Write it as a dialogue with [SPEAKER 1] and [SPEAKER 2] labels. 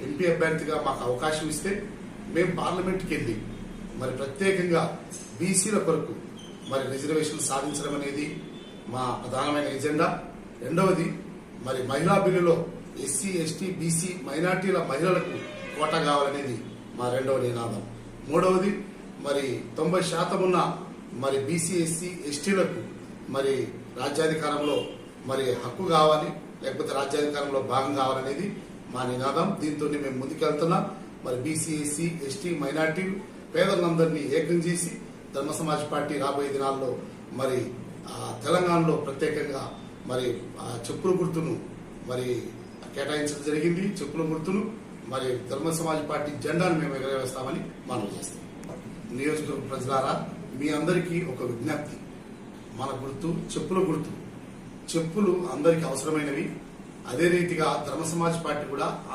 [SPEAKER 1] MP అభ్యర్థిగా మాకు అవకాశం ఇస్తే మేము పార్లమెంట్కి వెళ్ళి మరి ప్రత్యేకంగా బీసీల కొరకు మరి రిజర్వేషన్ సాధించడం అనేది మా ప్రధానమైన ఎజెండా. రెండవది మరి మహిళా బిల్లులో ఎస్సీ ఎస్టీ బీసీ మైనార్టీల మహిళలకు కోటా కావాలనేది మా రెండవ నినాదం. మూడవది మరి 90% ఉన్న మరి బీసీ ఎస్సీ ఎస్టీలకు మరి రాజ్యాధికారంలో మరి హక్కు కావాలి, లేకపోతే రాజ్యాధికారంలో భాగం కావాలనేది మా నినాదం. దీంతో మేము ముందుకెళ్తున్నాం. మరి బీసీ ఎస్సీ ఎస్టీ మైనార్టీలు పేదలందరినీ ఏకం చేసి ధర్మ సమాజ్ పార్టీ రాబోయే దినాల్లో మరి తెలంగాణలో ప్రత్యేకంగా మరి చెప్పుల గుర్తును మరి కేటాయించడం జరిగింది. చెప్పుల గుర్తును మరి ధర్మ సమాజ్ పార్టీ జెండాను మేము ఎగరవేస్తామని మనవి చేస్తాం. నియోజకవర్గ ప్రజలారా, మీ అందరికీ ఒక విజ్ఞప్తి. మన గుర్తు చెప్పుల గుర్తు. చెప్పులు అందరికీ అవసరమైనవి. అదే రీతిగా ధర్మ సమాజ్ పార్టీ కూడా